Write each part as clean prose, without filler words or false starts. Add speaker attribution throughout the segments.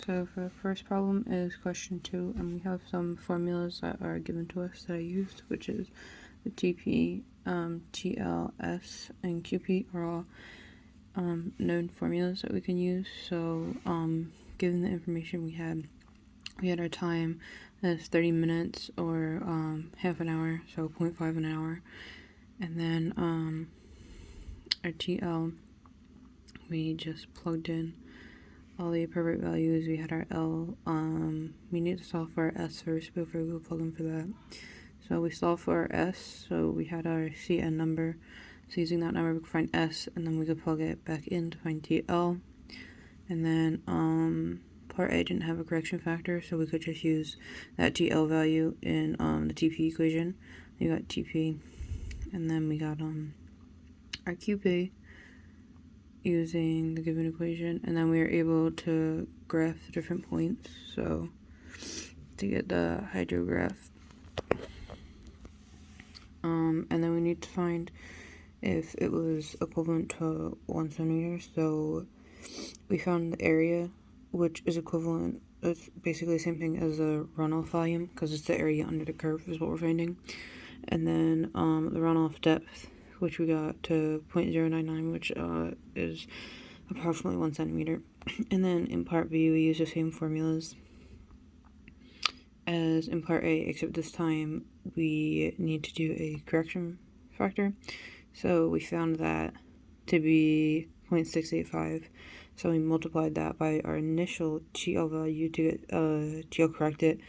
Speaker 1: So for the first problem is question 2, and we have some formulas that are given to us that I used, which is the TP, TLS, and QP are all known formulas that we can use. So given the information we had our time as 30 minutes or half an hour, so 0.5 an hour, and then our TL, we just plugged in all the appropriate values. We had our L, we need to solve for our S first before we go plug in for that. So we solved for our S, so we had our CN number. So using that number we could find S, and then we could plug it back in to find TL. And then part A didn't have a correction factor, so we could just use that TL value in the TP equation. We got TP, and then we got our QP using the given equation, and then we were able to graph the different points. So to get the hydrograph, and then we need to find if it was equivalent to 1 centimeter. So we found the area, which is equivalent, it's basically the same thing as the runoff volume, because it's the area under the curve is what we're finding. And then the runoff depth, which we got to 0.099, which is approximately 1 centimeter. And then in part B, we use the same formulas as in part A, except this time we need to do a correction factor. So we found that to be 0.685. So we multiplied that by our initial TL value to get TL corrected,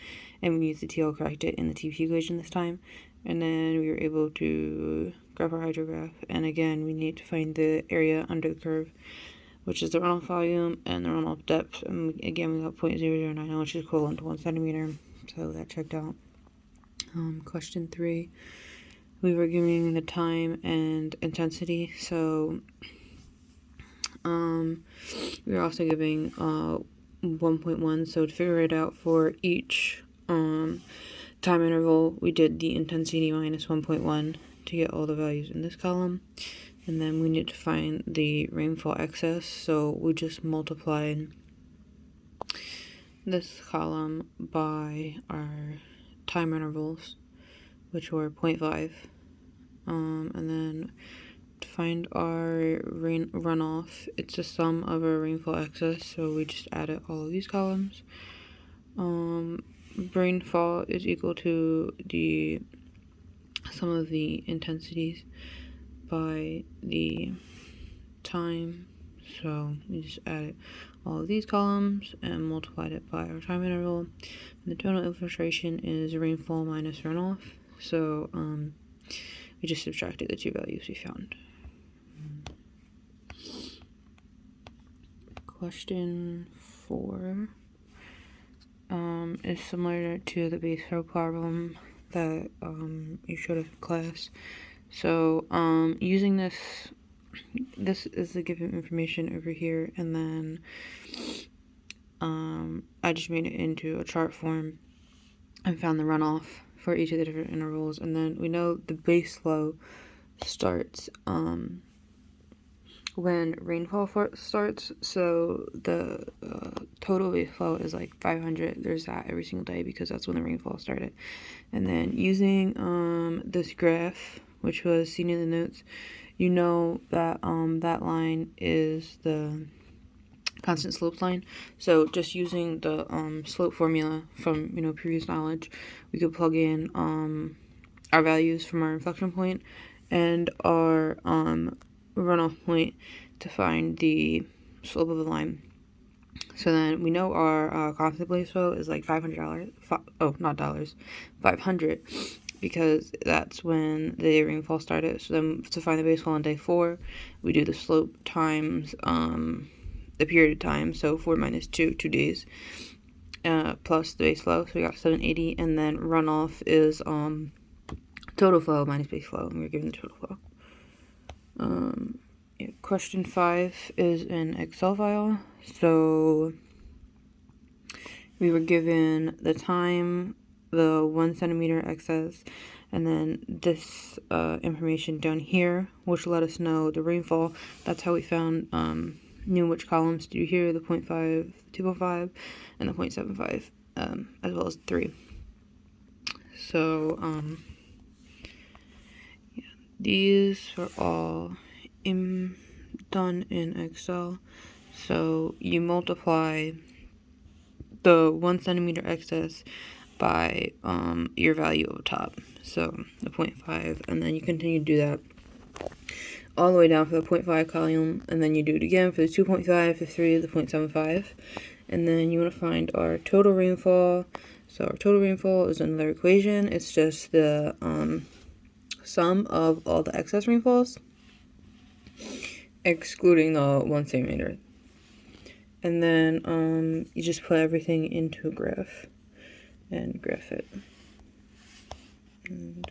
Speaker 1: and we used the TL corrected in the TP equation this time. And then we were able to graph our hydrograph, and again we need to find the area under the curve, which is the runoff volume and the runoff depth. And again we got 0.009, which is equivalent to 1 centimeter, so that checked out. Question 3, we were giving the time and intensity, so we were also giving 1.1, so to figure it out for each time interval, we did the intensity minus 1.1 to get all the values in this column. And then we need to find the rainfall excess, so we just multiplied this column by our time intervals, which were 0.5. And then to find our runoff, it's the sum of our rainfall excess, so we just added all of these columns. Rainfall is equal to the sum of the intensities by the time, so we just added all of these columns and multiplied it by our time interval. And the total infiltration is rainfall minus runoff, so we just subtracted the two values we found. Question 4 is similar to the base flow problem that you showed in class. So using this is the given information over here, and then I just made it into a chart form and found the runoff for each of the different intervals. And then we know the base flow starts when rainfall starts, so the total base flow is like 500. There's that every single day because that's when the rainfall started. And then using this graph, which was seen in the notes, you know that that line is the constant slope line. So just using the slope formula from previous knowledge, we could plug in our values from our inflection point and our runoff point to find the slope of the line. So then we know our constant base flow is like $500. Not dollars, 500, because that's when the rainfall started. So then to find the base flow on day 4, we do the slope times the period of time. So 4 minus 2 days, plus the base flow. So we got 780, and then runoff is total flow minus base flow, and we're given the total flow. Question 5 is an Excel file. So we were given the time, the 1 centimeter excess, and then this information down here, which let us know the rainfall. That's how we found knew which columns to do here, the 0.5, 2.5, and the 0.75, as well as 3. So, yeah, these are all done in Excel. So you multiply the 1 centimeter excess by your value over top, so the 0.5, and then you continue to do that all the way down for the 0.5 column, and then you do it again for the 2.5, the 3, the 0.75, and then you want to find our total rainfall. So our total rainfall is another equation. It's just the sum of all the excess rainfalls, excluding the 1 centimeter. And then you just put everything into a graph and graph it. And